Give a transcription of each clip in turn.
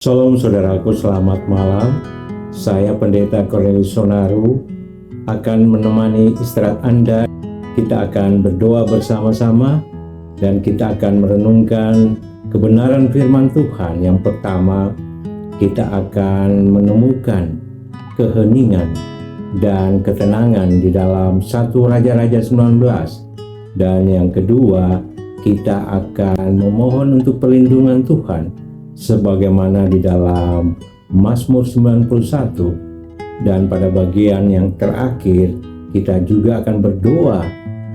Shalom saudaraku, selamat malam. Saya Pendeta Cornelius Sonaru akan menemani istirahat Anda. Kita akan berdoa bersama-sama dan kita akan merenungkan kebenaran firman Tuhan. Yang pertama, kita akan menemukan keheningan dan ketenangan di dalam 1 Raja-Raja 19. Dan yang kedua, kita akan memohon untuk perlindungan Tuhan sebagaimana di dalam Mazmur 91. Dan pada bagian yang terakhir kita juga akan berdoa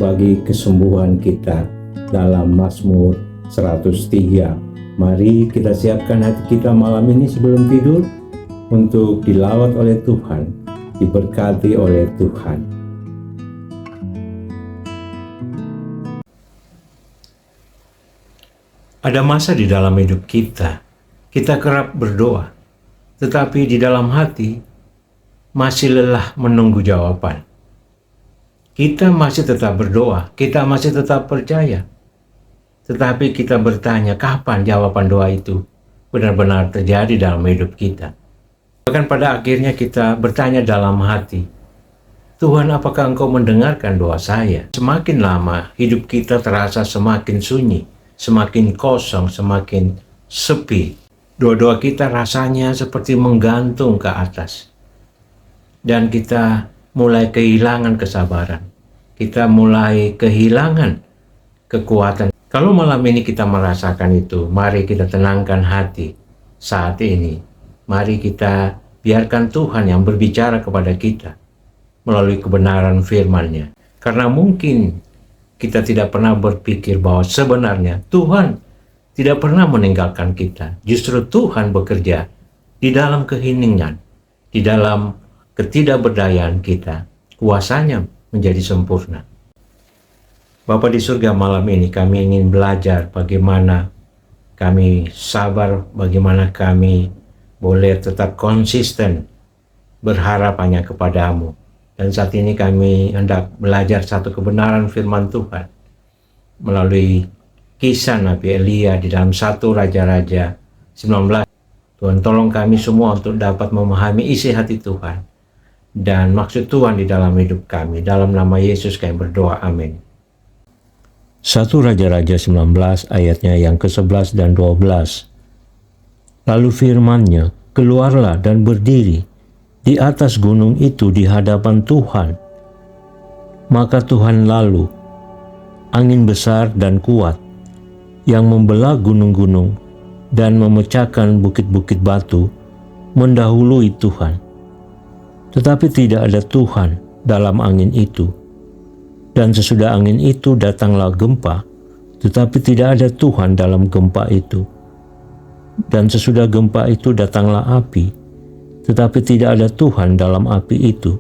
bagi kesembuhan kita dalam Mazmur 103. Mari kita siapkan hati kita malam ini sebelum tidur untuk dilawat oleh Tuhan, diberkati oleh Tuhan. Ada masa di dalam hidup kita kerap berdoa, tetapi di dalam hati masih lelah menunggu jawaban. Kita masih tetap berdoa, kita masih tetap percaya, tetapi kita bertanya kapan jawaban doa itu benar-benar terjadi dalam hidup kita. Bahkan pada akhirnya kita bertanya dalam hati, Tuhan, apakah Engkau mendengarkan doa saya? Semakin lama hidup kita terasa semakin sunyi, semakin kosong, semakin sepi. Doa-doa kita rasanya seperti menggantung ke atas. Dan kita mulai kehilangan kesabaran. Kita mulai kehilangan kekuatan. Kalau malam ini kita merasakan itu, mari kita tenangkan hati saat ini. Mari kita biarkan Tuhan yang berbicara kepada kita melalui kebenaran firman-Nya. Karena mungkin kita tidak pernah berpikir bahwa sebenarnya Tuhan tidak pernah meninggalkan kita. Justru Tuhan bekerja di dalam keheningan, di dalam ketidakberdayaan kita. Kuasanya menjadi sempurna. Bapa di surga, malam ini kami ingin belajar bagaimana kami sabar, bagaimana kami boleh tetap konsisten berharap hanya kepadamu. Dan saat ini kami hendak belajar satu kebenaran firman Tuhan melalui kisah Nabi Elia di dalam 1 Raja-Raja 19. Tuhan tolong kami semua untuk dapat memahami isi hati Tuhan dan maksud Tuhan di dalam hidup kami. Dalam nama Yesus kami berdoa, amin. 1 Raja-Raja 19 ayatnya yang ke-11 dan 12. Lalu firman-Nya, keluarlah dan berdiri di atas gunung itu di hadapan Tuhan. Maka Tuhan lalu, angin besar dan kuat, yang membelah gunung-gunung dan memecahkan bukit-bukit batu, mendahului Tuhan. Tetapi tidak ada Tuhan dalam angin itu. Dan sesudah angin itu datanglah gempa, tetapi tidak ada Tuhan dalam gempa itu. Dan sesudah gempa itu datanglah api, tetapi tidak ada Tuhan dalam api itu.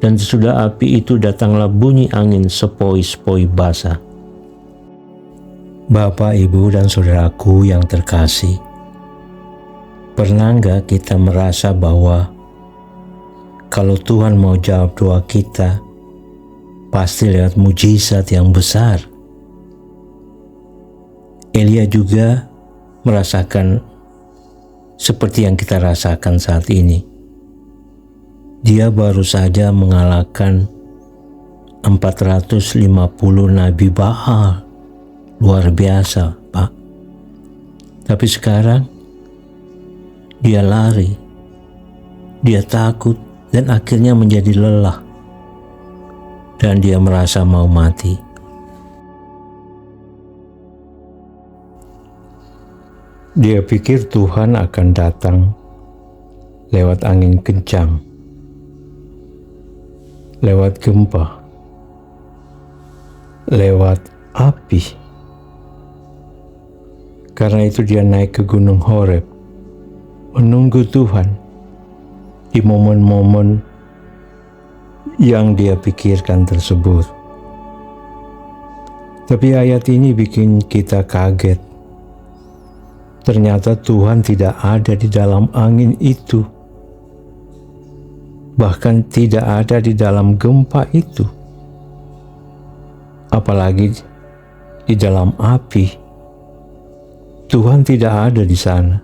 Dan sesudah api itu datanglah bunyi angin sepoi-sepoi basah. Bapak, Ibu, dan saudaraku yang terkasih, pernah nggak kita merasa bahwa kalau Tuhan mau jawab doa kita, pasti lewat mujizat yang besar? Elia juga merasakan seperti yang kita rasakan saat ini. Dia baru saja mengalahkan 450 Nabi Baal. Luar biasa, Pak. Tapi sekarang dia lari, dia takut, dan akhirnya menjadi lelah. Dan dia merasa mau mati. Dia pikir Tuhan akan datang lewat angin kencang, lewat gempa, lewat api. Karena itu dia naik ke Gunung Horeb, menunggu Tuhan di momen-momen yang dia pikirkan tersebut. Tapi ayat ini bikin kita kaget. Ternyata Tuhan tidak ada di dalam angin itu. Bahkan tidak ada di dalam gempa itu. Apalagi di dalam api. Tuhan tidak ada di sana.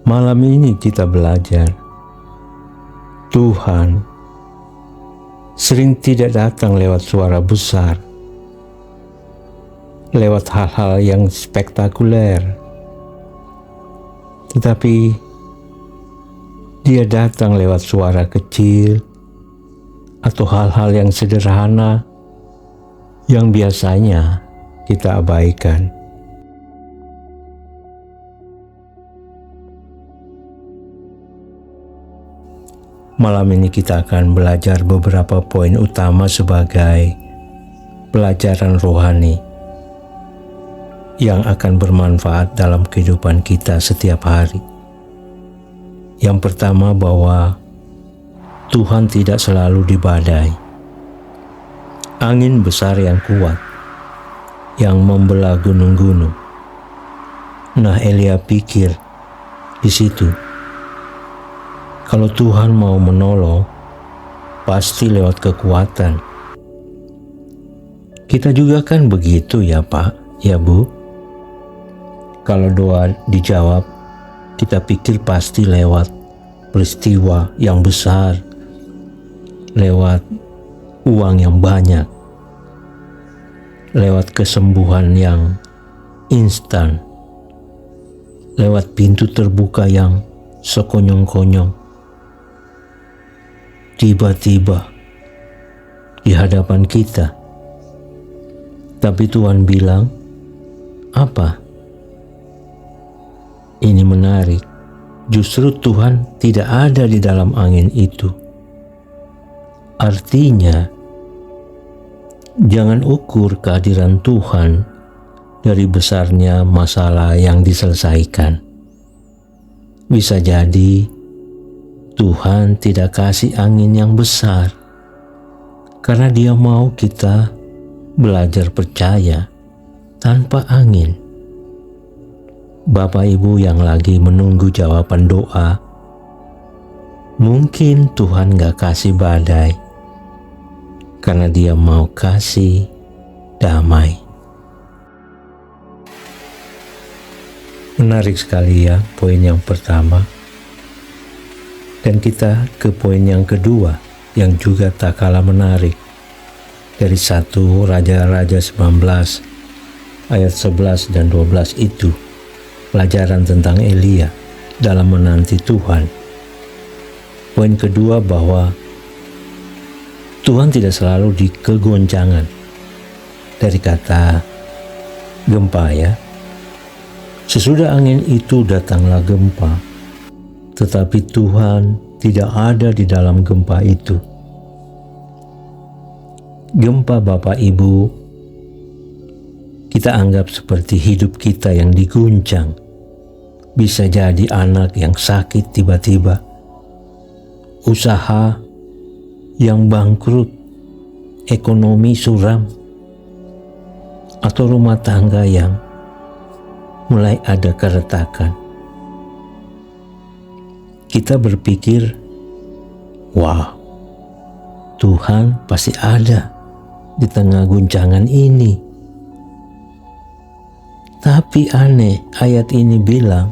Malam ini kita belajar Tuhan sering tidak datang lewat suara besar, lewat hal-hal yang spektakuler, tetapi Dia datang lewat suara kecil atau hal-hal yang sederhana yang biasanya kita abaikan. Malam ini kita akan belajar beberapa poin utama sebagai pelajaran rohani yang akan bermanfaat dalam kehidupan kita setiap hari. Yang pertama, bahwa Tuhan tidak selalu di badai. Angin besar yang kuat yang membelah gunung-gunung. Nah, Elia pikir di situ, kalau Tuhan mau menolong, pasti lewat kekuatan. Kita juga kan begitu ya Pak, ya Bu. Kalau doa dijawab, kita pikir pasti lewat peristiwa yang besar, lewat uang yang banyak, lewat kesembuhan yang instan, lewat pintu terbuka yang sekonyong-konyong. Tiba-tiba di hadapan kita. Tapi Tuhan bilang, apa? Ini menarik. Justru Tuhan tidak ada di dalam angin itu. Artinya, jangan ukur kehadiran Tuhan dari besarnya masalah yang diselesaikan. Bisa jadi Tuhan tidak kasih angin yang besar karena Dia mau kita belajar percaya tanpa angin. Bapak Ibu yang lagi menunggu jawaban doa, mungkin Tuhan gak kasih badai karena Dia mau kasih damai. Menarik sekali ya poin yang pertama. Dan kita ke poin yang kedua yang juga tak kalah menarik. Dari 1 Raja-Raja 19 ayat 11 dan 12 itu pelajaran tentang Elia dalam menanti Tuhan. Poin kedua, bahwa Tuhan tidak selalu di kegoncangan. Dari kata gempa ya. Sesudah angin itu datanglah gempa. Tetapi Tuhan tidak ada di dalam gempa itu. Gempa Bapak Ibu, kita anggap seperti hidup kita yang diguncang. Bisa jadi anak yang sakit tiba-tiba, usaha yang bangkrut, ekonomi suram, atau rumah tangga yang mulai ada keretakan. Kita berpikir, wah, Tuhan pasti ada di tengah guncangan ini. Tapi aneh, ayat ini bilang,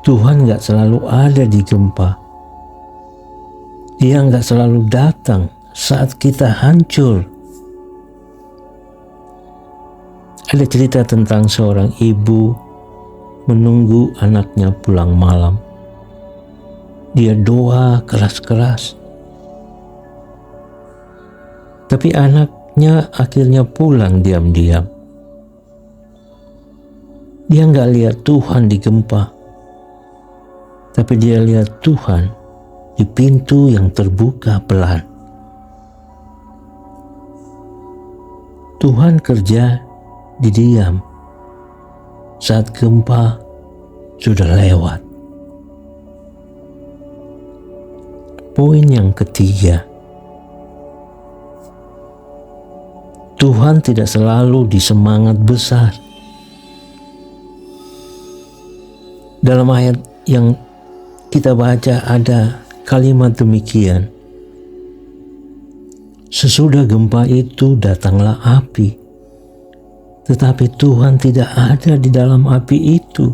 Tuhan gak selalu ada di gempa. Dia gak selalu datang saat kita hancur. Ada cerita tentang seorang ibu menunggu anaknya pulang malam. Dia doa keras-keras. Tapi anaknya akhirnya pulang diam-diam. Dia nggak lihat Tuhan di gempa. Tapi dia lihat Tuhan di pintu yang terbuka pelan. Tuhan kerja di diam saat gempa sudah lewat. Poin yang ketiga, Tuhan tidak selalu di semangat besar. Dalam ayat yang kita baca ada kalimat demikian, sesudah gempa itu datanglah api, tetapi Tuhan tidak ada di dalam api itu.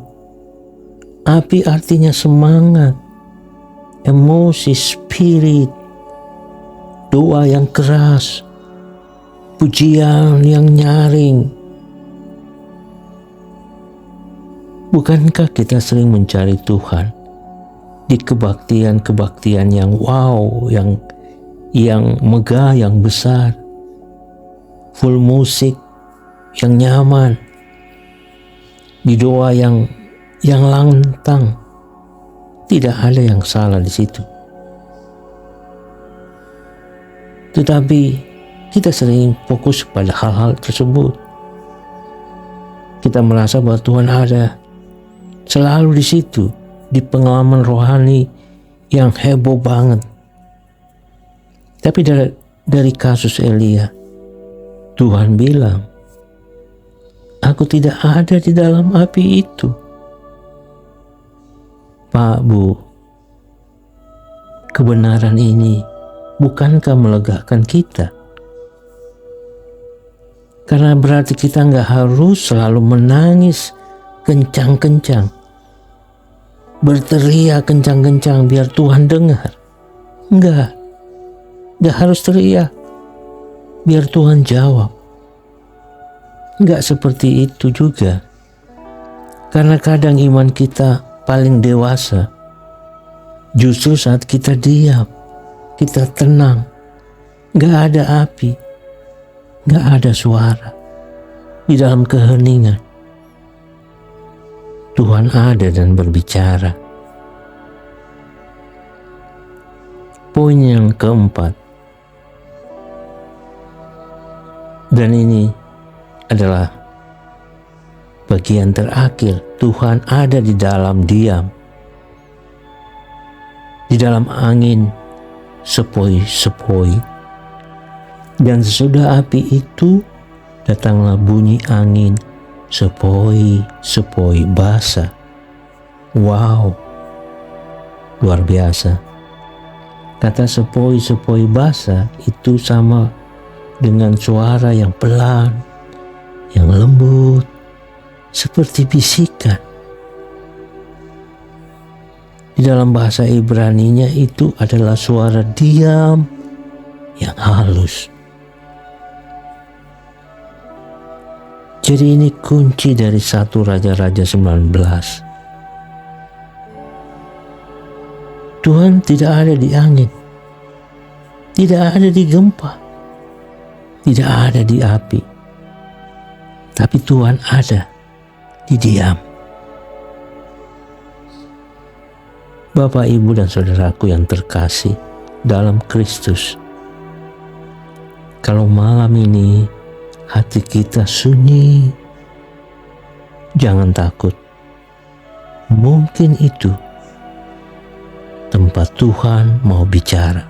Api artinya semangat, emosi, spirit, doa yang keras, pujian yang nyaring. Bukankah kita sering mencari Tuhan di kebaktian-kebaktian yang wow, yang megah, yang besar, full musik, yang nyaman, di doa yang lantang? Tidak ada yang salah di situ. Tetapi kita sering fokus pada hal-hal tersebut. Kita merasa bahwa Tuhan ada selalu di situ, di pengalaman rohani yang heboh banget. Tapi dari kasus Elia, Tuhan bilang, aku tidak ada di dalam api itu. Pak, Bu, kebenaran ini bukankah melegakan kita? Karena berarti kita nggak harus selalu menangis kencang-kencang, berteriak kencang-kencang biar Tuhan dengar. Nggak harus teriak biar Tuhan jawab. Nggak seperti itu juga. Karena kadang iman kita paling dewasa justru saat kita diam, kita tenang, nggak ada api, nggak ada suara, di dalam keheningan Tuhan ada dan berbicara. Poin yang keempat, dan ini adalah bagian terakhir, Tuhan ada di dalam diam, di dalam angin sepoi-sepoi. Dan sesudah api itu datanglah bunyi angin sepoi-sepoi basah. Wow, luar biasa. Kata sepoi-sepoi basah itu sama dengan suara yang pelan, yang lembut, seperti bisikan. Di dalam bahasa Ibraninya itu adalah suara diam yang halus. Jadi ini kunci dari 1 Raja-Raja 19. Tuhan tidak ada di angin, tidak ada di gempa, tidak ada di api, tapi Tuhan ada di diam. Bapak, Ibu, dan saudaraku yang terkasih dalam Kristus, kalau malam ini hati kita sunyi, jangan takut. Mungkin itu tempat Tuhan mau bicara.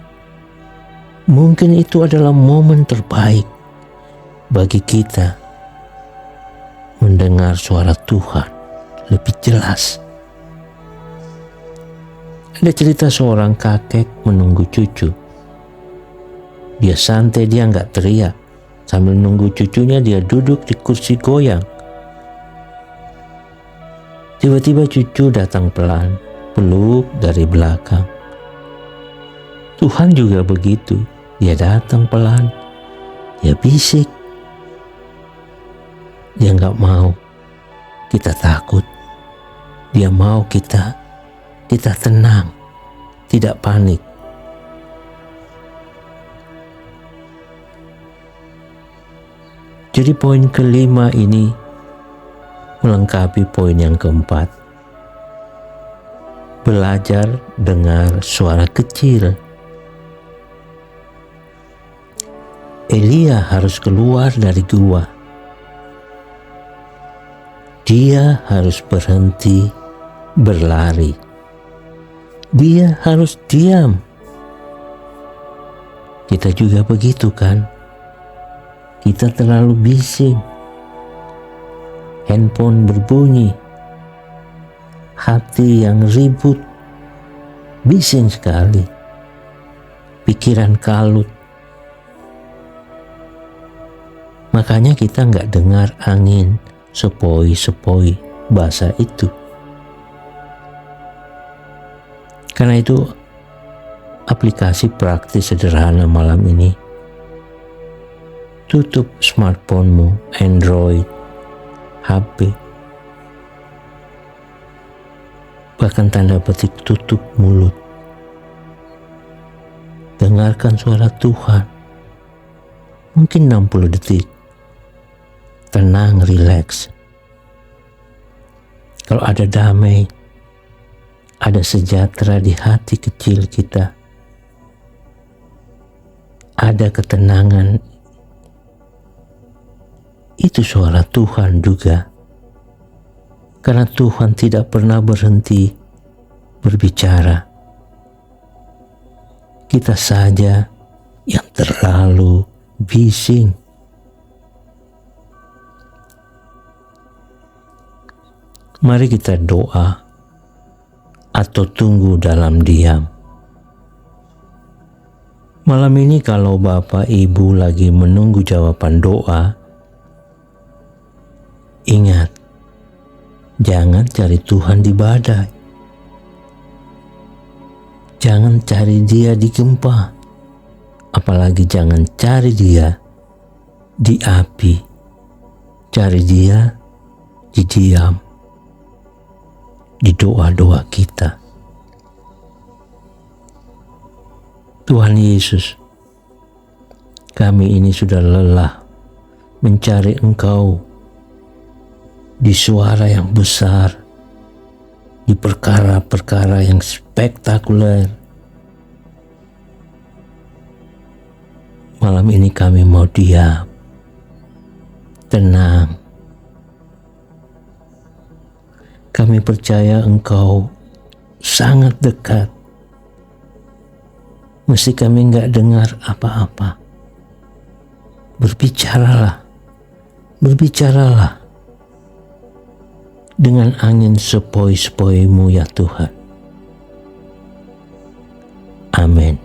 Mungkin itu adalah momen terbaik bagi kita mendengar suara Tuhan lebih jelas. Ada cerita seorang kakek menunggu cucu. Dia santai, dia nggak teriak. Sambil nunggu cucunya, dia duduk di kursi goyang. Tiba-tiba cucu datang pelan, peluk dari belakang. Tuhan juga begitu. Dia datang pelan, dia bisik. Dia nggak mau kita takut. Dia mau kita tenang, tidak panik. Jadi poin kelima ini melengkapi poin yang keempat. Belajar dengar suara kecil. Elia harus keluar dari gua. Dia harus berhenti berlari. Dia harus diam. Kita juga begitu kan? Kita terlalu bising. Handphone berbunyi. Hati yang ribut. Bising sekali. Pikiran kalut. Makanya kita nggak dengar angin sepoi-sepoi basah itu. Karena itu aplikasi praktis sederhana malam ini. Tutup smartphone-mu, Android, HP. Bahkan tanda petik tutup mulut. Dengarkan suara Tuhan. Mungkin 60 detik. Tenang, rileks. Kalau ada damai, ada sejahtera di hati kecil kita. Ada ketenangan. Itu suara Tuhan juga. Karena Tuhan tidak pernah berhenti berbicara. Kita saja yang terlalu bising. Mari kita doa atau tunggu dalam diam. Malam ini kalau Bapak Ibu lagi menunggu jawaban doa, ingat, jangan cari Tuhan di badai. Jangan cari Dia di gempa. Apalagi jangan cari Dia di api. Cari Dia di diam. Di doa-doa kita. Tuhan Yesus, kami ini sudah lelah mencari Engkau di suara yang besar, di perkara-perkara yang spektakuler. Malam ini kami mau diam, tenang. Kami percaya Engkau sangat dekat. Meski kami enggak dengar apa-apa. Berbicaralah. Berbicaralah. Dengan angin sepoi-sepoimu ya Tuhan. Amin.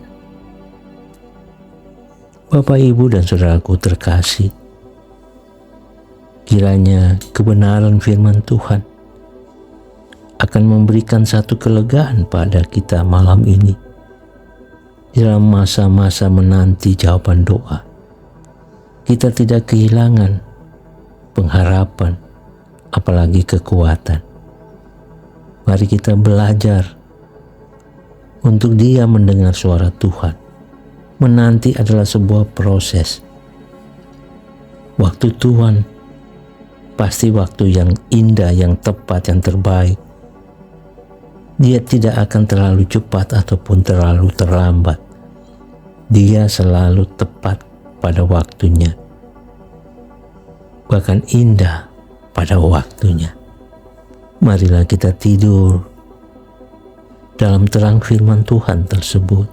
Bapak, Ibu, dan saudaraku terkasih, kiranya kebenaran firman Tuhan akan memberikan satu kelegaan pada kita malam ini dalam masa-masa menanti jawaban doa. Kita tidak kehilangan pengharapan, apalagi kekuatan. Mari kita belajar untuk dia mendengar suara Tuhan. Menanti adalah sebuah proses. Waktu Tuhan pasti waktu yang indah, yang tepat, yang terbaik. Dia tidak akan terlalu cepat ataupun terlalu terlambat. Dia selalu tepat pada waktunya. Bahkan indah pada waktunya. Marilah kita tidur dalam terang firman Tuhan tersebut.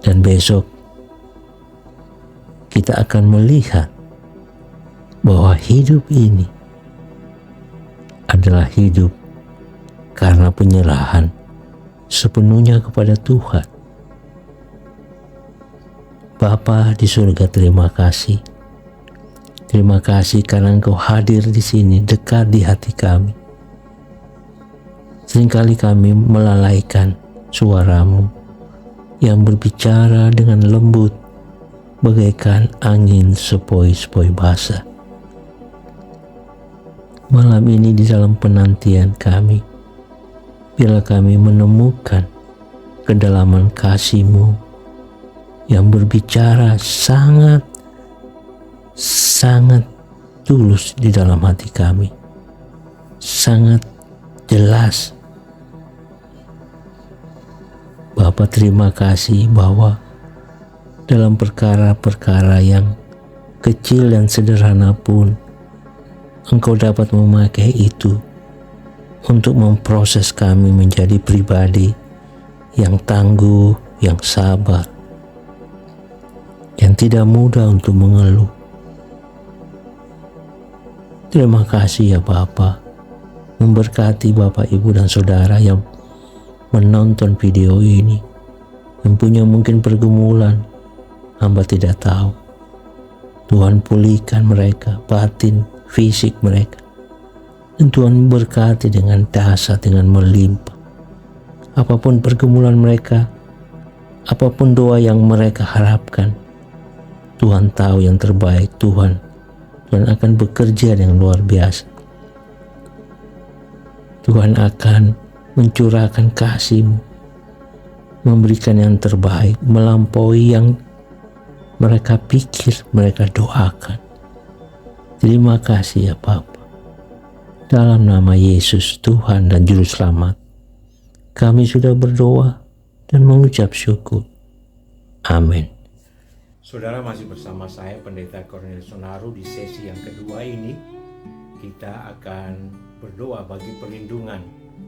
Dan besok kita akan melihat bahwa hidup ini adalah hidup karena penyerahan sepenuhnya kepada Tuhan. Bapa di surga, terima kasih. Terima kasih karena Engkau hadir di sini, dekat di hati kami. Seringkali kami melalaikan suara-Mu yang berbicara dengan lembut bagaikan angin sepoi-sepoi basah. Malam ini di dalam penantian kami, biarlah kami menemukan kedalaman kasih-Mu yang berbicara sangat tulus di dalam hati kami, sangat jelas. Bapa, terima kasih bahwa dalam perkara-perkara yang kecil dan sederhana pun Engkau dapat memakai itu untuk memproses kami menjadi pribadi yang tangguh, yang sabar, yang tidak mudah untuk mengeluh. Terima kasih ya Bapa. Memberkati Bapak, Ibu, dan Saudara yang menonton video ini, yang punya mungkin pergumulan, hamba tidak tahu. Tuhan pulihkan mereka, batin, fisik mereka. Dan Tuhan berkati dengan dahsyat, dengan melimpah. apapun pergumulan mereka, apapun doa yang mereka harapkan, Tuhan tahu yang terbaik. Tuhan akan bekerja dengan luar biasa. Tuhan akan mencurahkan kasih-Mu, memberikan yang terbaik, melampaui yang mereka pikir, mereka doakan. Terima kasih ya Bapa. Dalam nama Yesus, Tuhan dan Juru Selamat, kami sudah berdoa dan mengucap syukur. Amin. Saudara, masih bersama saya Pendeta Cornelius Sonaru di sesi yang kedua ini. Kita akan berdoa bagi perlindungan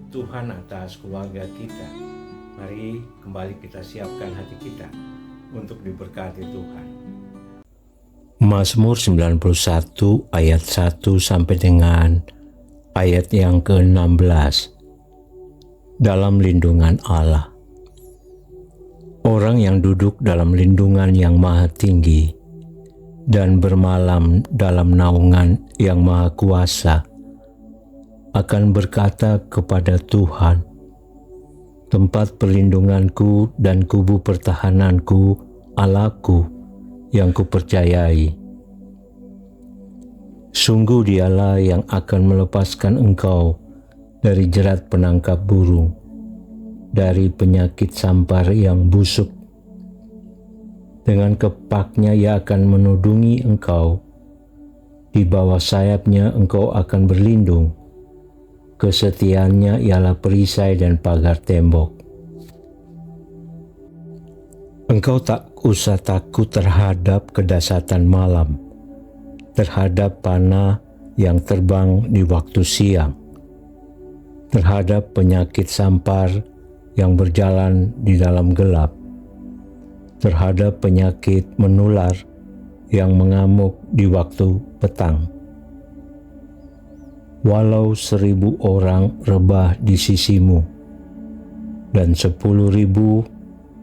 Tuhan atas keluarga kita. Mari kembali kita siapkan hati kita untuk diberkati Tuhan. Mazmur 91 ayat 1 sampai dengan ayat yang ke-16. Dalam lindungan Allah. Orang yang duduk dalam lindungan yang maha tinggi dan bermalam dalam naungan yang maha kuasa akan berkata kepada Tuhan, tempat perlindunganku dan kubu pertahananku, Allahku yang kupercayai. Sungguh Dialah yang akan melepaskan engkau dari jerat penangkap burung, dari penyakit sampar yang busuk. Dengan kepaknya Ia akan menudungi engkau, di bawah sayapnya engkau akan berlindung. Kesetiaannya ialah perisai dan pagar tembok. Engkau tak usah takut terhadap kedahsyatan malam, terhadap panah yang terbang di waktu siang, terhadap penyakit sampar yang berjalan di dalam gelap, terhadap penyakit menular yang mengamuk di waktu petang. Walau 1000 orang rebah di sisimu dan 10.000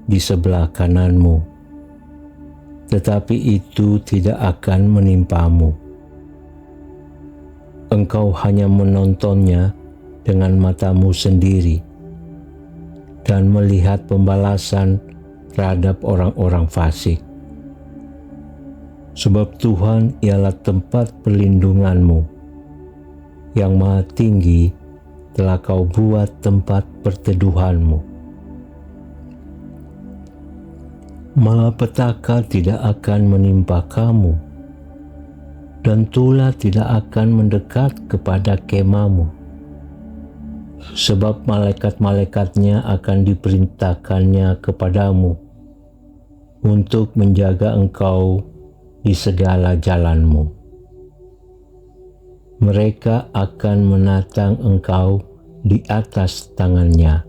di sebelah kananmu, tetapi itu tidak akan menimpamu. Engkau hanya menontonnya dengan matamu sendiri dan melihat pembalasan terhadap orang-orang fasik. Sebab Tuhan ialah tempat perlindunganmu, yang maha tinggi telah kau buat tempat perteduhanmu. Malapetaka tidak akan menimpa kamu, dan tulah tidak akan mendekat kepada kemahmu. Sebab malaikat-malaikatnya akan diperintahkannya kepadamu untuk menjaga engkau di segala jalanmu. Mereka akan menatang engkau di atas tangannya,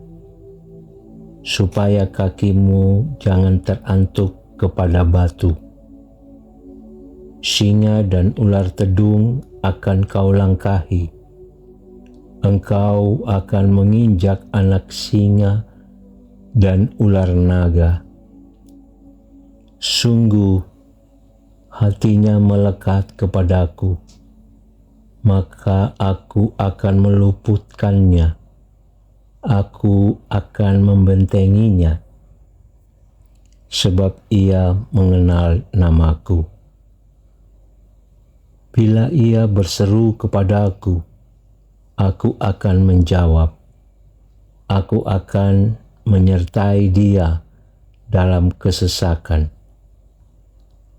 supaya kakimu jangan terantuk kepada batu. Singa dan ular tedung akan kau langkahi. Engkau akan menginjak anak singa dan ular naga. Sungguh, hatinya melekat kepadaku, maka aku akan meluputkannya. Aku akan membentenginya, sebab ia mengenal namaku. Bila ia berseru kepadaku, aku akan menjawab. Aku akan menyertai dia dalam kesesakan.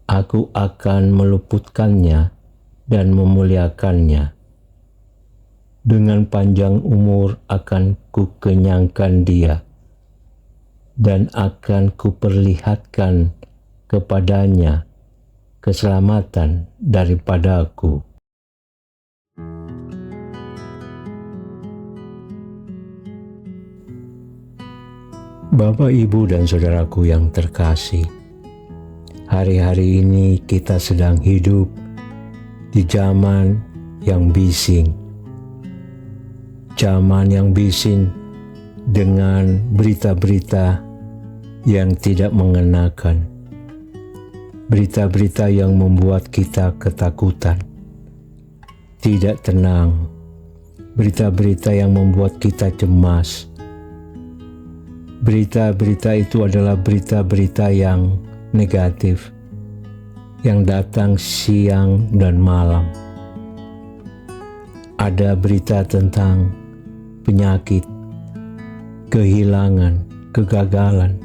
Aku akan meluputkannya dan memuliakannya. Dengan panjang umur akan kukenyangkan dia, dan akan kuperlihatkan kepadanya keselamatan daripadaku. Bapak, Ibu, dan saudaraku yang terkasih, hari-hari ini kita sedang hidup di zaman yang bising. Zaman yang bising dengan berita-berita yang tidak mengenakan. Berita-berita yang membuat kita ketakutan, tidak tenang. Berita-berita yang membuat kita cemas. Berita-berita itu adalah berita-berita yang negatif, yang datang siang dan malam. Ada berita tentang penyakit, kehilangan, kegagalan,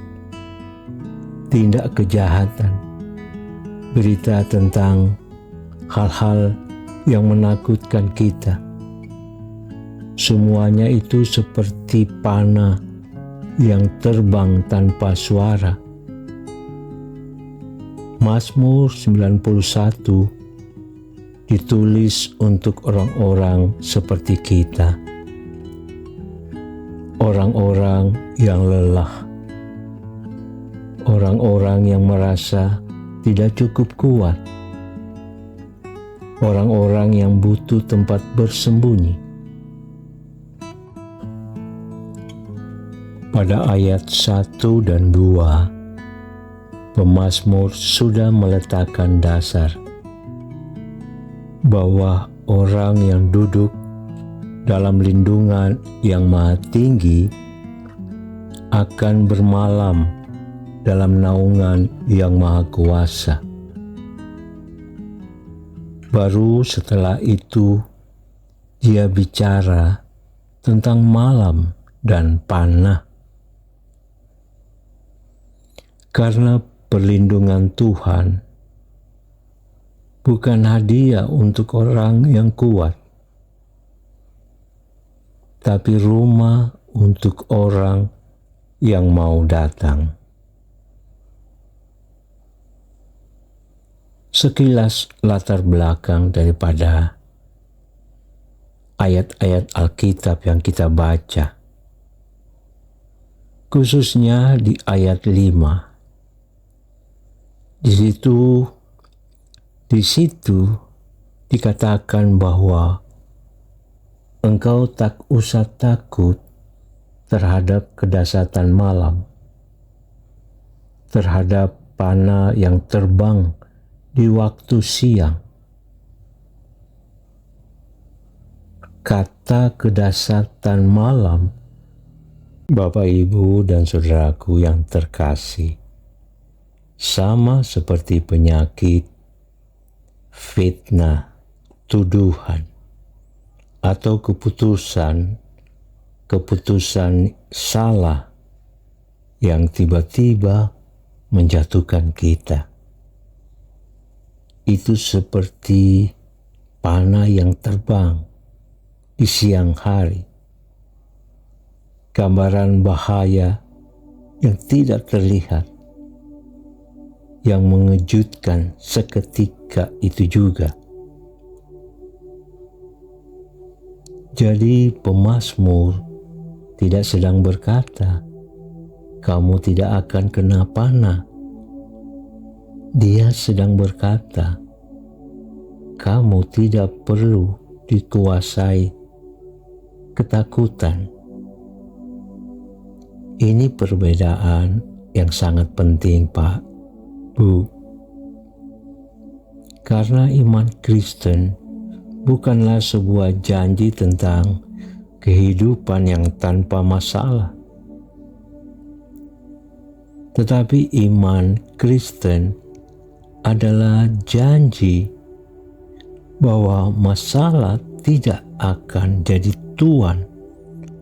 tindak kejahatan, berita tentang hal-hal yang menakutkan kita. Semuanya itu seperti panah yang terbang tanpa suara. Mazmur 91 ditulis untuk orang-orang seperti kita, orang-orang yang lelah, orang-orang yang merasa tidak cukup kuat, orang-orang yang butuh tempat bersembunyi. Pada ayat 1 dan 2, pemazmur sudah meletakkan dasar bahwa orang yang duduk dalam lindungan yang maha tinggi akan bermalam dalam naungan yang maha kuasa. Baru setelah itu dia bicara tentang malam dan panah. Karena perlindungan Tuhan bukan hadiah untuk orang yang kuat, tapi rumah untuk orang yang mau datang. Sekilas latar belakang daripada ayat-ayat Alkitab yang kita baca, khususnya di ayat 5. Di situ dikatakan bahwa engkau tak usah takut terhadap kedahsyatan malam, terhadap panah yang terbang di waktu siang. Kata kedahsyatan malam, Bapak, Ibu, dan saudaraku yang terkasih, sama seperti penyakit, fitnah, tuduhan, atau keputusan salah yang tiba-tiba menjatuhkan kita. Itu seperti panah yang terbang di siang hari, gambaran bahaya yang tidak terlihat, yang mengejutkan seketika itu juga. Jadi pemazmur tidak sedang berkata, kamu tidak akan kena panah. Dia sedang berkata, kamu tidak perlu dikuasai ketakutan. Ini perbedaan yang sangat penting, Pak, Bu. Karena iman Kristen bukanlah sebuah janji tentang kehidupan yang tanpa masalah. Tetapi iman Kristen adalah janji bahwa masalah tidak akan jadi tuan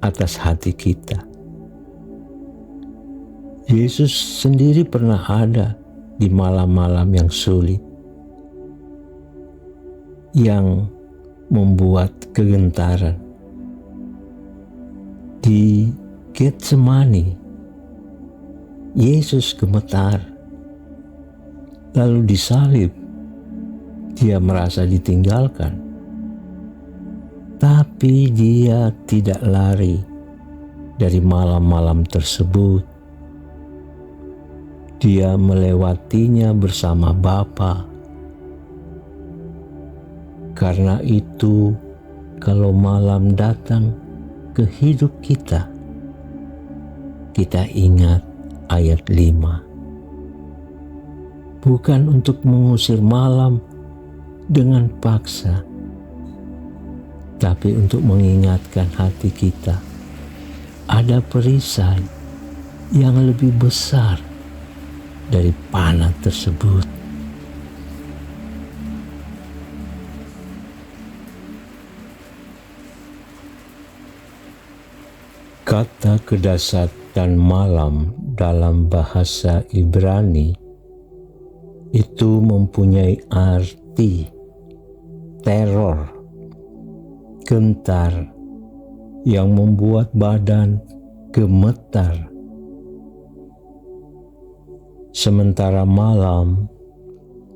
atas hati kita. Yesus sendiri pernah ada di malam-malam yang sulit, yang membuat kegentaran. Di Getsemani, Yesus gemetar, lalu disalib. Dia merasa ditinggalkan, tapi dia tidak lari dari malam-malam tersebut. Dia melewatinya bersama Bapa. Karena itu, kalau malam datang ke hidup kita, kita ingat ayat 5. Bukan untuk mengusir malam dengan paksa, tapi untuk mengingatkan hati kita ada perisai yang lebih besar dari panah tersebut. Kata kedasat dan malam dalam bahasa Ibrani itu mempunyai arti teror, gentar, yang membuat badan gemetar. Sementara malam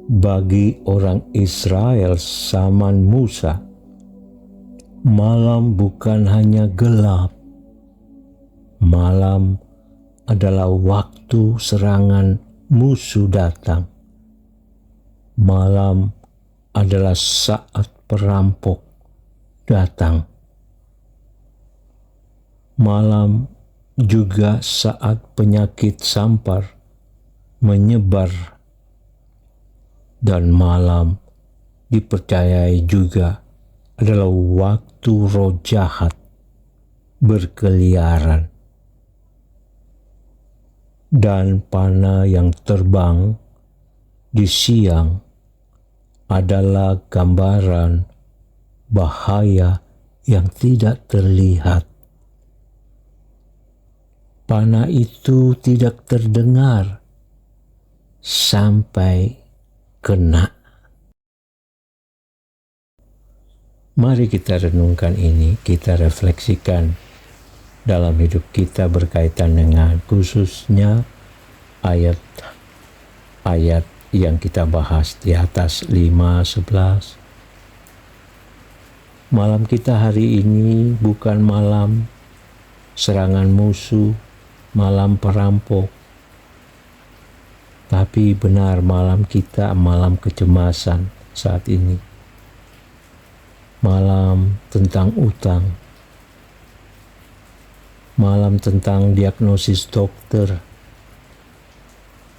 bagi orang Israel zaman Musa, malam bukan hanya gelap. Malam adalah waktu serangan musuh datang. Malam adalah saat perampok datang. Malam juga saat penyakit sampar menyebar. Dan malam dipercayai juga adalah waktu roh jahat berkeliaran. Dan panah yang terbang di siang adalah gambaran bahaya yang tidak terlihat. Panah itu tidak terdengar sampai kena. Mari kita renungkan ini, kita refleksikan dalam hidup kita berkaitan dengan khususnya ayat-ayat yang kita bahas di atas 5:11. Malam kita hari ini bukan malam serangan musuh, malam perampok, tapi benar malam kita malam kecemasan saat ini. Malam tentang utang, malam tentang diagnosis dokter,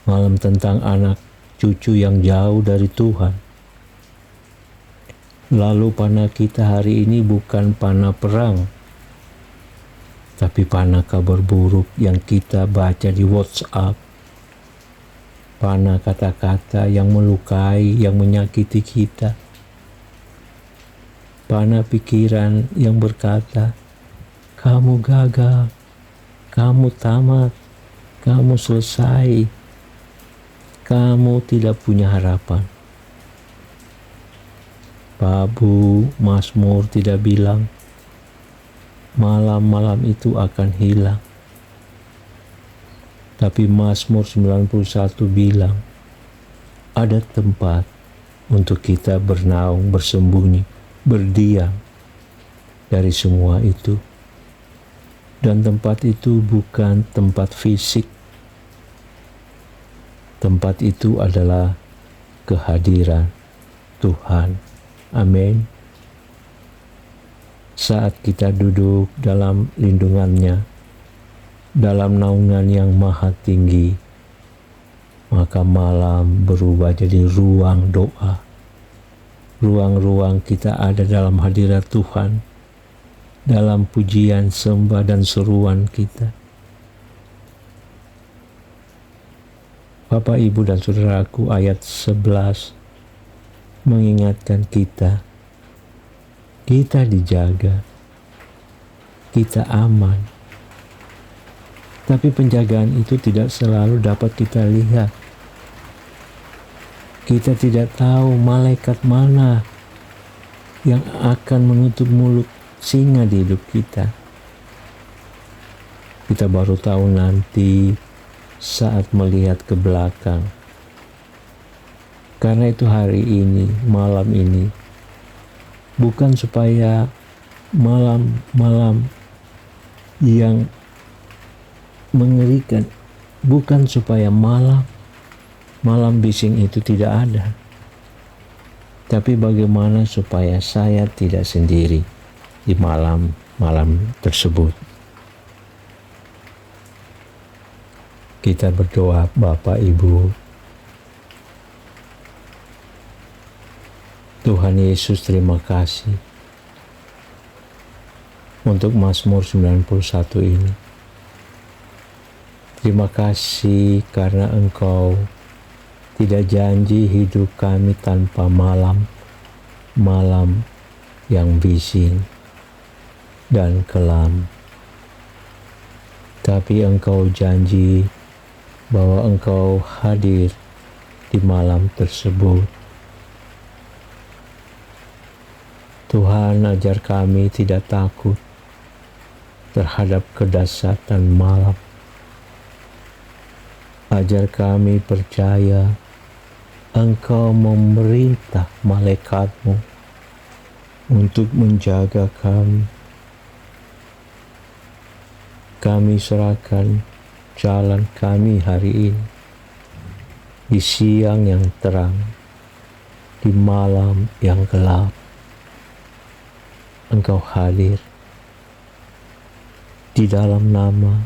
malam tentang anak cucu yang jauh dari Tuhan. Lalu panah kita hari ini bukan panah perang, tapi panah kabar buruk yang kita baca di WhatsApp. Panah kata-kata yang melukai, yang menyakiti kita. Panah pikiran yang berkata, kamu gagal, kamu tamat, kamu selesai, kamu tidak punya harapan. Babu Mazmur tidak bilang, malam-malam itu akan hilang. Tapi Mazmur 91 bilang, ada tempat untuk kita bernaung, bersembunyi, berdiam dari semua itu. Dan tempat itu bukan tempat fisik. Tempat itu adalah kehadiran Tuhan. Amin. Saat kita duduk dalam lindungannya, dalam naungan yang maha tinggi, maka malam berubah jadi ruang doa. Ruang-ruang kita ada dalam hadirat Tuhan, dalam pujian, sembah, dan seruan kita. Bapak, Ibu, dan Saudaraku, ayat 11 mengingatkan kita dijaga, kita aman. Tapi penjagaan itu tidak selalu dapat kita lihat. Kita tidak tahu malaikat mana yang akan menutup mulut singa di hidup kita. Kita baru tahu nanti saat melihat ke belakang. Karena itu hari ini, malam ini, bukan supaya malam-malam yang mengerikan, bukan supaya malam bising itu tidak ada, tapi bagaimana supaya saya tidak sendiri di malam-malam tersebut. Kita berdoa, Bapak, Ibu. Tuhan Yesus, terima kasih untuk Mazmur 91 ini. Terima kasih karena Engkau tidak janji hidup kami tanpa malam yang bising dan kelam. Tapi Engkau janji bahwa Engkau hadir di malam tersebut. Tuhan, ajar kami tidak takut terhadap kedahsyatan malam. Ajar kami percaya Engkau memerintah malaikat-Mu untuk menjaga kami. Kami serahkan jalan kami hari ini di siang yang terang, di malam yang gelap. Engkau hadir di dalam nama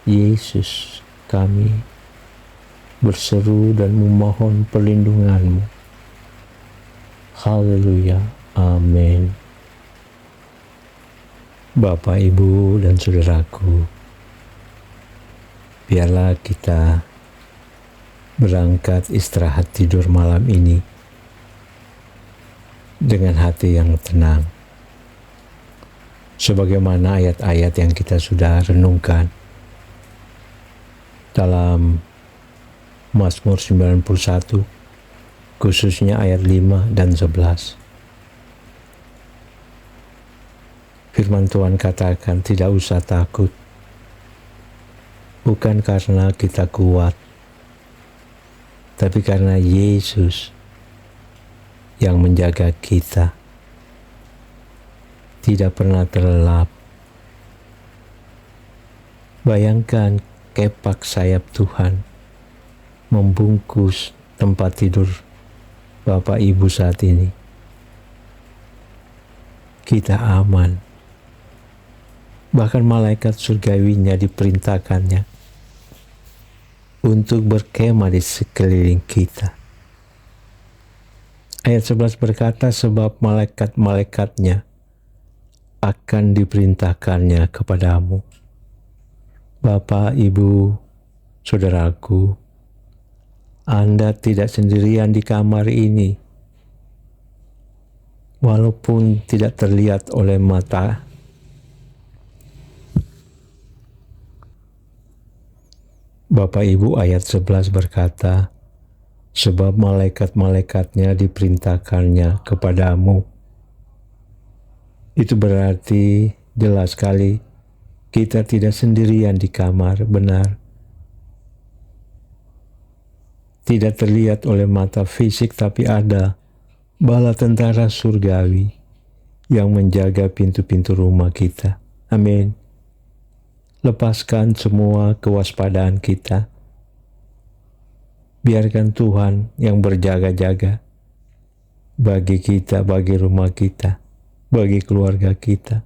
Yesus. Kami berseru dan memohon perlindungan-Mu. Haleluya. Amin. Bapak, Ibu, dan saudaraku, biarlah kita berangkat istirahat tidur malam ini dengan hati yang tenang. Sebagaimana ayat-ayat yang kita sudah renungkan dalam Mazmur 91, khususnya ayat 5 dan 11. Firman Tuhan katakan, tidak usah takut, bukan karena kita kuat, tapi karena Yesus yang menjaga kita, tidak pernah terlelap. Bayangkan kepak sayap Tuhan membungkus tempat tidur Bapak Ibu saat ini. Kita aman. Bahkan malaikat surgawinya diperintahkannya untuk berkemah di sekeliling kita. Ayat 11 berkata, sebab malaikat-malaikatnya akan diperintahkannya kepadamu. Bapak, Ibu, saudaraku, Anda tidak sendirian di kamar ini. Walaupun tidak terlihat oleh mata, Bapak Ibu, ayat 11 berkata, sebab malaikat-malaikatnya diperintahkannya kepadamu. Itu berarti jelas sekali kita tidak sendirian di kamar, benar. Tidak terlihat oleh mata fisik, tapi ada bala tentara surgawi yang menjaga pintu-pintu rumah kita. Amin. Lepaskan semua kewaspadaan kita. Biarkan Tuhan yang berjaga-jaga bagi kita, bagi rumah kita, bagi keluarga kita.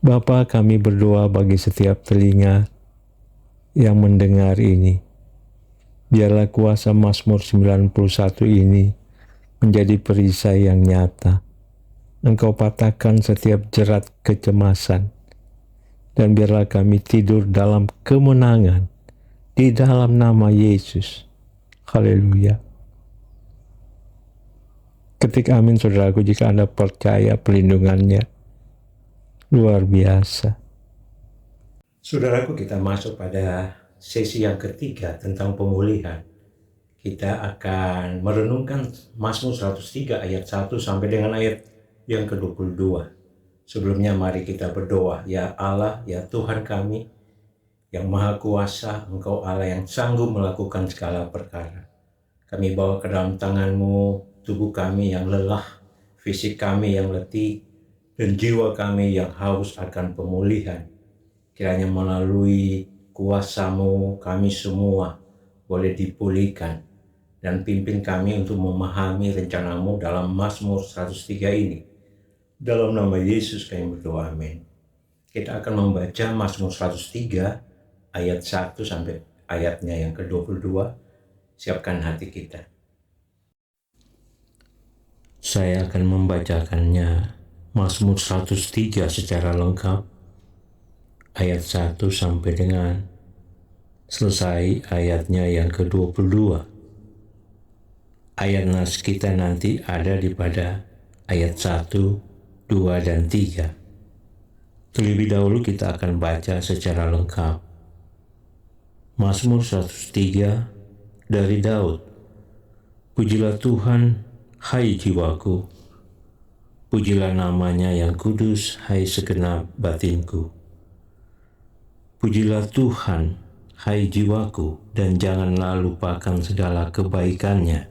Bapa, kami berdoa bagi setiap telinga yang mendengar ini. Biarlah kuasa Mazmur 91 ini menjadi perisai yang nyata. Engkau patahkan setiap jerat kecemasan, dan biarlah kami tidur dalam kemenangan di dalam nama Yesus. Haleluya. Ketik amin, saudaraku, jika Anda percaya perlindungannya luar biasa. Saudaraku, kita masuk pada sesi yang ketiga tentang pemulihan. Kita akan merenungkan Mazmur 103 ayat 1 sampai dengan ayat yang ke-22. Sebelumnya mari kita berdoa. Ya Allah, ya Tuhan kami yang Maha Kuasa, Engkau Allah yang sanggup melakukan segala perkara. Kami bawa ke dalam tangan-Mu tubuh kami yang lelah, fisik kami yang letih, dan jiwa kami yang haus akan pemulihan. Kiranya melalui kuasa-Mu kami semua boleh dipulihkan, dan pimpin kami untuk memahami rencana-Mu dalam Mazmur 103 ini. Dalam nama Yesus kami berdoa, amin. Kita akan membaca Mazmur 103 ayat 1 sampai ayatnya yang ke-22. Siapkan hati kita. Saya akan membacakannya, Mazmur 103 secara lengkap. ayat 1 sampai dengan selesai ayatnya yang ke-22. Ayat nas kita nanti ada di pada ayat 1, 2, dan 3. Terlebih dahulu kita akan baca secara lengkap. Mazmur 103 dari Daud. Pujilah Tuhan, hai jiwaku. Pujilah namanya yang kudus, hai segenap batinku. Pujilah Tuhan, hai jiwaku, dan janganlah lupakan segala kebaikannya.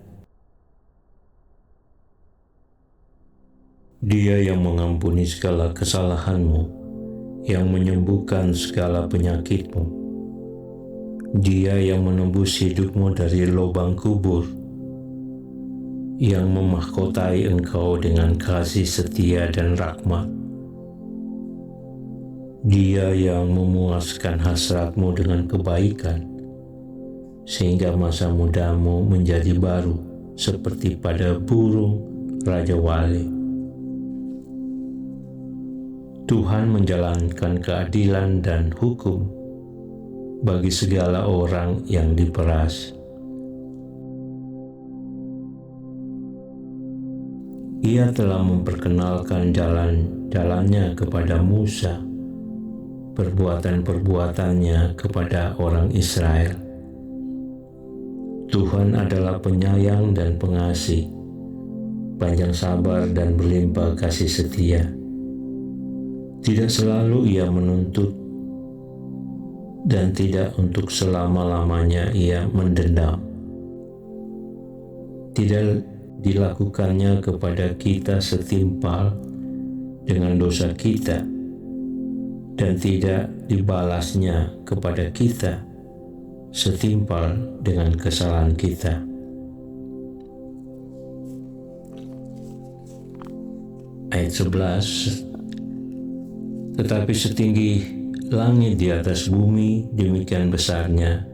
Dia yang mengampuni segala kesalahanmu, yang menyembuhkan segala penyakitmu. Dia yang menembus hidupmu dari lubang kubur, yang memahkotai engkau dengan kasih setia dan rahmat. Dia yang memuaskan hasratmu dengan kebaikan, sehingga masa mudamu menjadi baru seperti pada burung Raja Wali. Tuhan menjalankan keadilan dan hukum bagi segala orang yang diperas. Ia telah memperkenalkan jalan-jalannya kepada Musa, perbuatan-perbuatannya kepada orang Israel. Tuhan adalah penyayang dan pengasih, panjang sabar dan berlimpah kasih setia. Tidak selalu ia menuntut, dan tidak untuk selama-lamanya ia mendendam. Tidak dilakukannya kepada kita setimpal dengan dosa kita, dan tidak dibalasnya kepada kita setimpal dengan kesalahan kita. Ayat 11, tetapi setinggi langit di atas bumi, demikian besarnya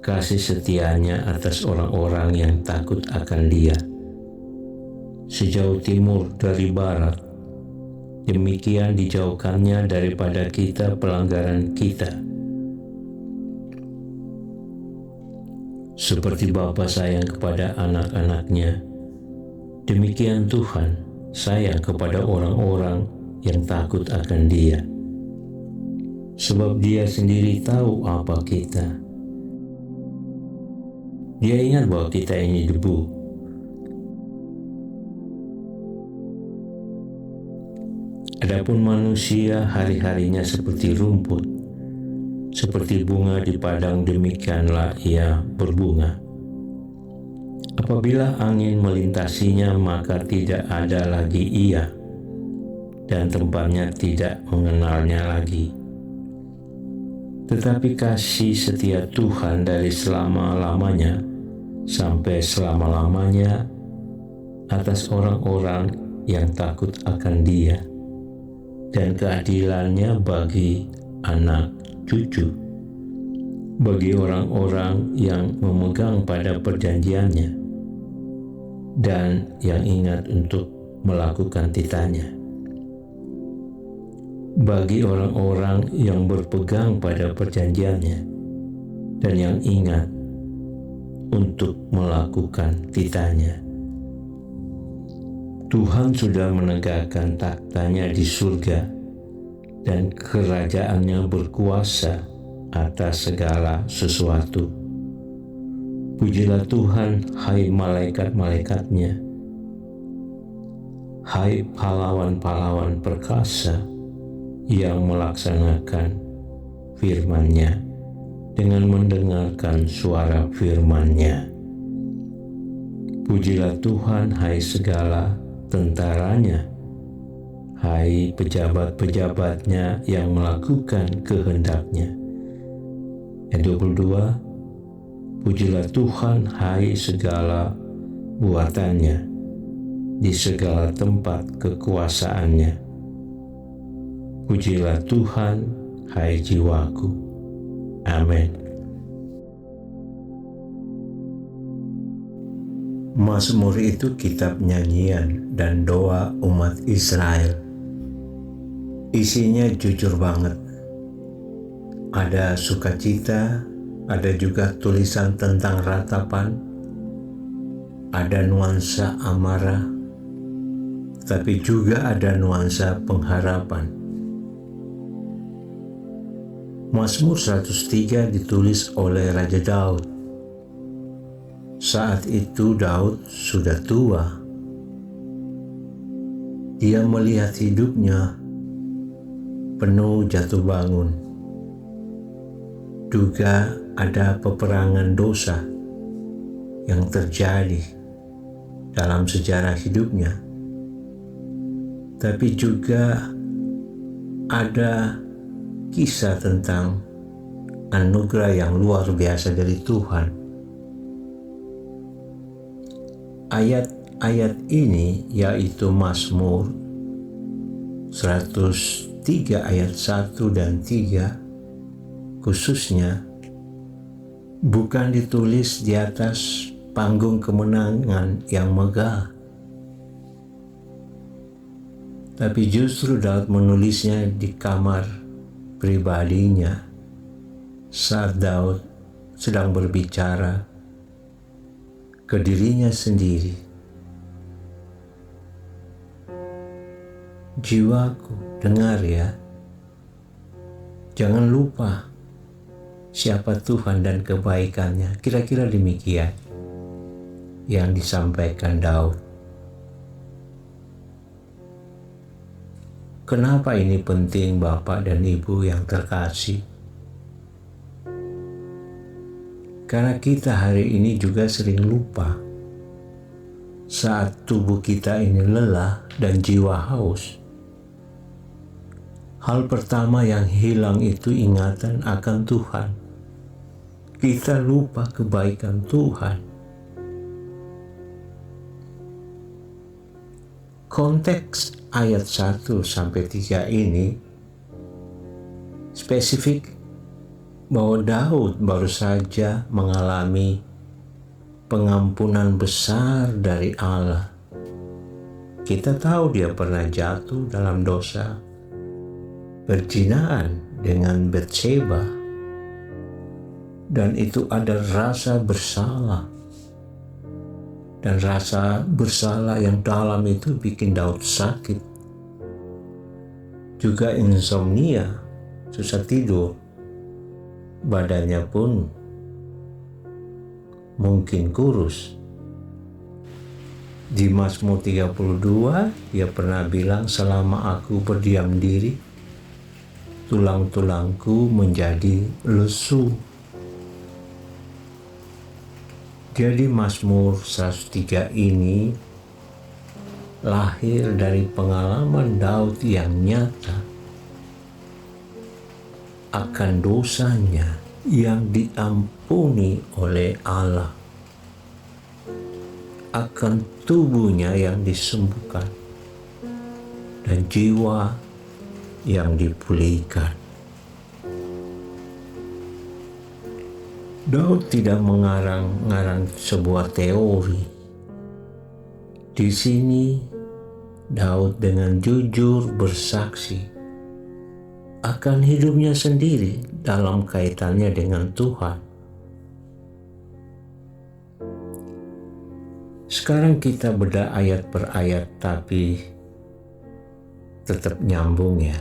kasih setianya atas orang-orang yang takut akan Dia. Sejauh timur dari barat, demikian dijauhkannya daripada kita pelanggaran kita. Seperti Bapa sayang kepada anak-anaknya, demikian Tuhan sayang kepada orang-orang yang takut akan Dia. Sebab Dia sendiri tahu apa kita. Dia ingat bahwa kita ini debu. Adapun manusia hari-harinya seperti rumput, seperti bunga di padang, demikianlah ia berbunga. Apabila angin melintasinya, maka tidak ada lagi ia, dan tempatnya tidak mengenalnya lagi. Tetapi kasih setia Tuhan dari selama-lamanya sampai selama-lamanya atas orang-orang yang takut akan Dia, dan keadilannya bagi anak cucu, bagi orang-orang yang memegang pada perjanjiannya dan yang ingat untuk melakukan titahnya, bagi orang-orang yang berpegang pada perjanjiannya dan yang ingat untuk melakukan titahnya. Tuhan sudah menegakkan takhta-Nya di surga, dan kerajaannya berkuasa atas segala sesuatu. Pujilah Tuhan, hai malaikat-malaikatnya, hai pahlawan-pahlawan perkasa yang melaksanakan firman-Nya dengan mendengarkan suara firman-Nya. Pujilah Tuhan, hai segala tentaranya, hai pejabat-pejabatnya yang melakukan kehendak-Nya. Ayat 22, pujilah Tuhan, hai segala buatannya, di segala tempat kekuasaan-Nya. Pujilah Tuhan, hai jiwaku. Amin. Mazmur itu kitab nyanyian dan doa umat Israel. Isinya jujur banget, Ada sukacita, ada juga tulisan tentang ratapan, ada nuansa amarah, tapi juga ada nuansa pengharapan. Mazmur 103 ditulis oleh Raja Daud. Saat itu Daud sudah tua. Dia melihat hidupnya penuh jatuh bangun. Juga ada peperangan dosa yang terjadi dalam sejarah hidupnya. Tapi juga ada kisah tentang anugerah yang luar biasa dari Tuhan. Ayat-ayat ini yaitu Mazmur 103 ayat 1 dan 3 khususnya bukan ditulis di atas panggung kemenangan yang megah, tapi justru Daud menulisnya di kamar pribadinya saat Daud sedang berbicara ke dirinya sendiri. Jiwaku, dengar ya, jangan lupa siapa Tuhan dan kebaikannya. Kira-kira demikian yang disampaikan Daud. Kenapa ini penting, Bapak dan Ibu yang terkasih? Karena kita hari ini juga sering lupa saat tubuh kita ini lelah dan jiwa haus. Hal pertama yang hilang itu ingatan akan Tuhan. Kita lupa kebaikan Tuhan. Konteks ayat 1 sampai 3 ini spesifik bahwa Daud baru saja mengalami pengampunan besar dari Allah. Kita tahu dia pernah jatuh dalam dosa perzinahan dengan Bathsheba, dan itu ada rasa bersalah, dan rasa bersalah yang dalam itu bikin Daud sakit. Juga insomnia, susah tidur, badannya pun mungkin kurus. Di Mazmur 32 dia pernah bilang, selama aku berdiam diri, tulang-tulangku menjadi lesu. Jadi Mazmur 103 ini lahir dari pengalaman Daud yang nyata akan dosanya yang diampuni oleh Allah, akan tubuhnya yang disembuhkan, dan jiwa yang dipulihkan. Daud tidak mengarang-ngarang sebuah teori. Di sini Daud dengan jujur bersaksi akan hidupnya sendiri dalam kaitannya dengan Tuhan. Sekarang kita bedah ayat per ayat, tapi tetap nyambung ya.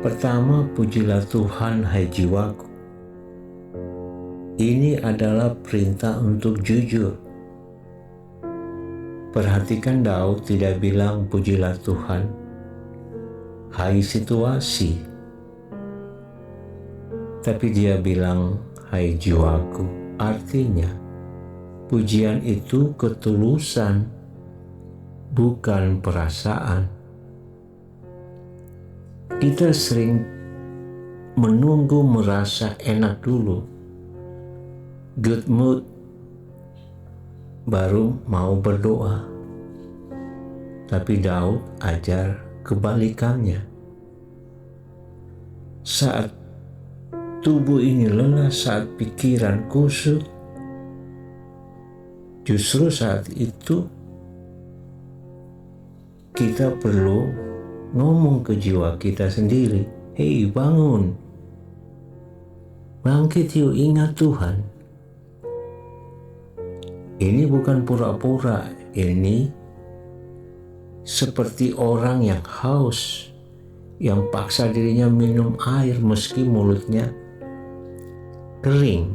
Pertama, pujilah Tuhan hai jiwaku. Ini adalah perintah untuk jujur. Perhatikan, Daud tidak bilang pujilah Tuhan hai situasi, tapi dia bilang hai jiwaku. Artinya pujian itu ketulusan, bukan perasaan. Kita sering menunggu merasa enak dulu, good mood, baru mau berdoa. Tapi Daud ajar kebalikannya. Saat tubuh ini lelah, saat pikiran kusut, justru saat itu kita perlu ngomong ke jiwa kita sendiri, Hei, bangun. Bangkit yuk, ingat Tuhan. Ini bukan pura-pura, ini seperti orang yang haus, yang paksa dirinya minum air meski mulutnya kering.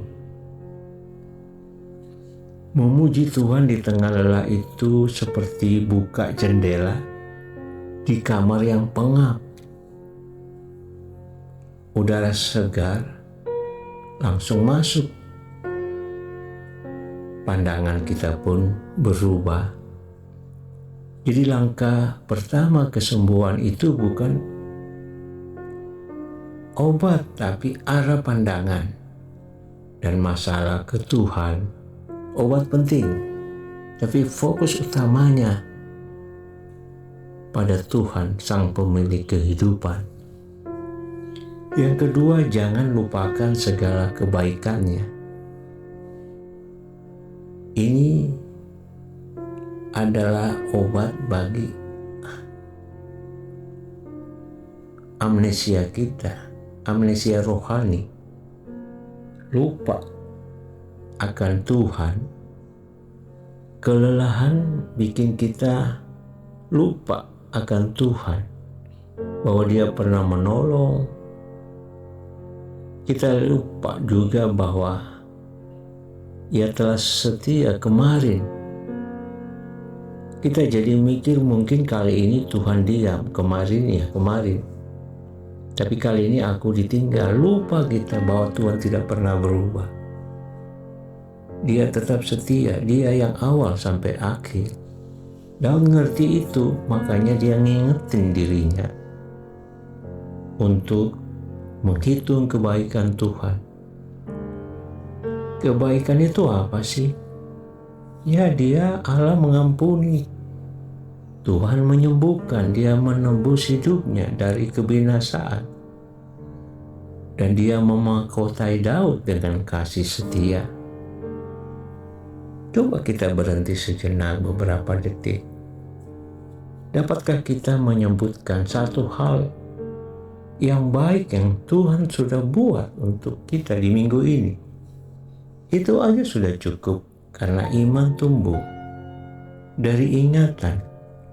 Memuji Tuhan di tengah lelah itu seperti buka jendela di kamar yang pengap. Udara segar langsung masuk. Pandangan kita pun berubah. Jadi langkah pertama kesembuhan itu bukan obat, tapi arah pandangan dan masalah ke Tuhan. Obat penting, tapi fokus utamanya pada Tuhan, Sang Pemilik kehidupan. Yang kedua, jangan lupakan segala kebaikannya. Ini adalah obat bagi amnesia kita, amnesia rohani. Lupa akan Tuhan. Kelelahan bikin kita lupa akan Tuhan, bahwa Dia pernah menolong. Kita lupa juga bahwa Ia telah setia kemarin. Kita jadi mikir mungkin kali ini Tuhan diam, kemarin ya kemarin. Tapi kali ini aku ditinggal. Lupa kita bahwa Tuhan tidak pernah berubah. Dia tetap setia, Dia yang awal sampai akhir. Daud ngerti itu, makanya dia ngingetin dirinya untuk menghitung kebaikan Tuhan. Kebaikan itu apa sih? Ya, Dia Allah mengampuni. Tuhan menyembuhkan, Dia menebus hidupnya dari kebinasaan. Dan Dia memahkotai Daud dengan kasih setia. Coba kita berhenti sejenak beberapa detik. Dapatkah kita menyebutkan satu hal yang baik yang Tuhan sudah buat untuk kita di minggu ini? Itu aja sudah cukup, karena iman tumbuh dari ingatan.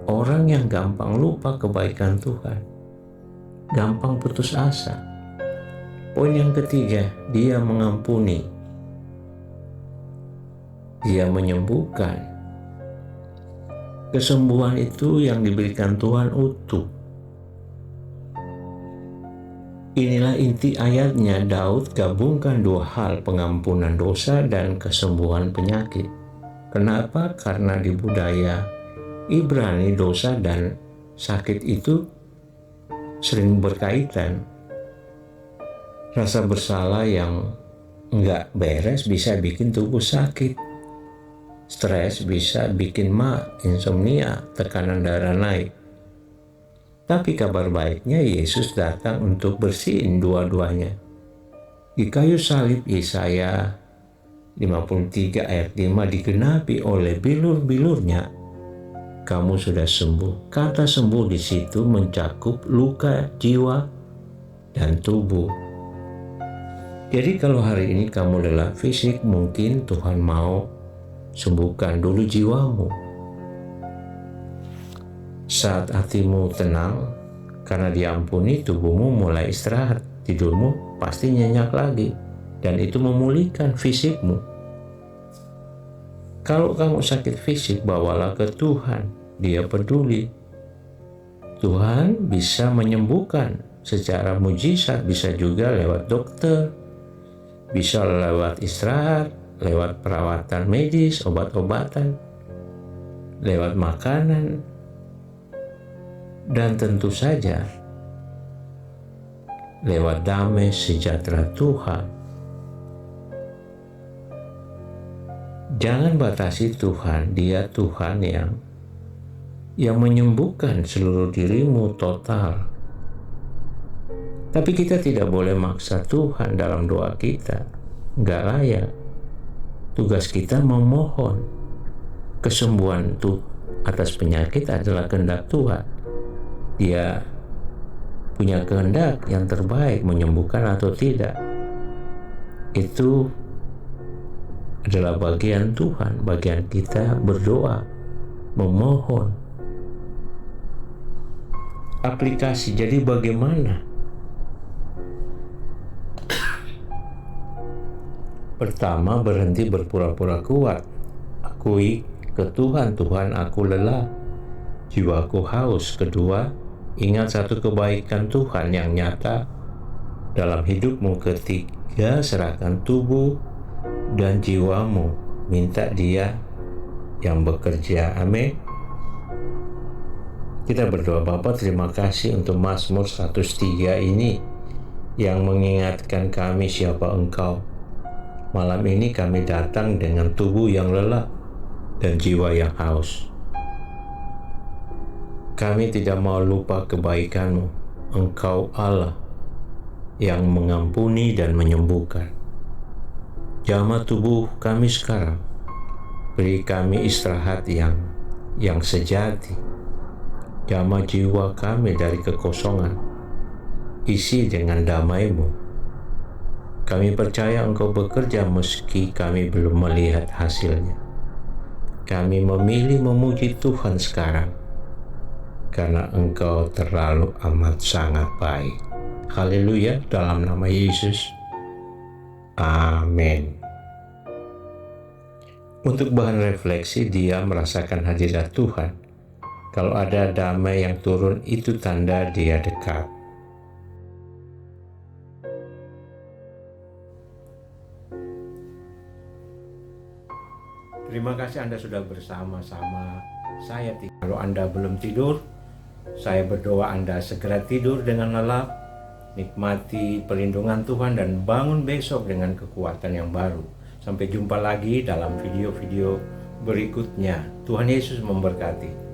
Orang yang gampang lupa kebaikan Tuhan, gampang putus asa. Poin yang ketiga, Dia mengampuni, Dia menyembuhkan. Kesembuhan itu yang diberikan Tuhan utuh. Inilah inti ayatnya. Daud gabungkan dua hal, pengampunan dosa dan kesembuhan penyakit. Kenapa? Karena di budaya Ibrani dosa dan sakit itu sering berkaitan. Rasa bersalah yang nggak beres bisa bikin tubuh sakit. Stres bisa bikin insomnia, tekanan darah naik. Tapi kabar baiknya, Yesus datang untuk bersihin dua-duanya. Di kayu salib, Yesaya 53 ayat 5 digenapi oleh bilur-bilurnya. Kamu sudah sembuh. Kata sembuh di situ mencakup luka jiwa dan tubuh. Jadi kalau hari ini kamu lelah fisik, mungkin Tuhan mau sembuhkan dulu jiwamu. Saat hatimu tenang karena diampuni, tubuhmu mulai istirahat, tidurmu pasti nyenyak lagi, dan itu memulihkan fisikmu. Kalau kamu sakit fisik, bawalah ke Tuhan. Dia peduli. Tuhan bisa menyembuhkan secara mujizat, bisa juga lewat dokter, bisa lewat istirahat, lewat perawatan medis, obat-obatan, lewat makanan, dan tentu saja lewat damai sejahtera Tuhan. Jangan batasi Tuhan. Dia Tuhan yang menyembuhkan seluruh dirimu total. Tapi kita tidak boleh maksa Tuhan dalam doa kita. Nggak layak. Tugas kita memohon. Kesembuhan atas penyakit adalah kehendak Tuhan. Dia punya kehendak yang terbaik menyembuhkan atau tidak. Itu adalah bagian Tuhan, bagian kita berdoa, memohon. Aplikasi, jadi bagaimana? Pertama, berhenti berpura-pura kuat. Akui ke Tuhan, Tuhan, aku lelah, jiwaku haus. Kedua, ingat satu kebaikan Tuhan yang nyata dalam hidupmu. Ketiga, serahkan tubuh dan jiwamu, minta Dia yang bekerja. Amin. Kita berdoa. Bapa, terima kasih untuk Mazmur 103 ini yang mengingatkan kami siapa Engkau. Malam ini kami datang dengan tubuh yang lelah dan jiwa yang haus. Kami tidak mau lupa kebaikan-Mu. Engkau Allah yang mengampuni dan menyembuhkan. Jamah tubuh kami sekarang. Beri kami istirahat yang sejati. Jamah jiwa kami dari kekosongan. Isi dengan damai-Mu. Kami percaya Engkau bekerja meski kami belum melihat hasilnya. Kami memilih memuji Tuhan sekarang, karena Engkau terlalu amat sangat baik. Haleluya, dalam nama Yesus. Amin. Untuk bahan refleksi, dia merasakan hadirat Tuhan. Kalau ada damai yang turun, itu tanda Dia dekat. Terima kasih Anda sudah bersama-sama saya. Kalau Anda belum tidur, saya berdoa Anda segera tidur dengan lelap, nikmati perlindungan Tuhan dan bangun besok dengan kekuatan yang baru. Sampai jumpa lagi dalam video-video berikutnya. Tuhan Yesus memberkati.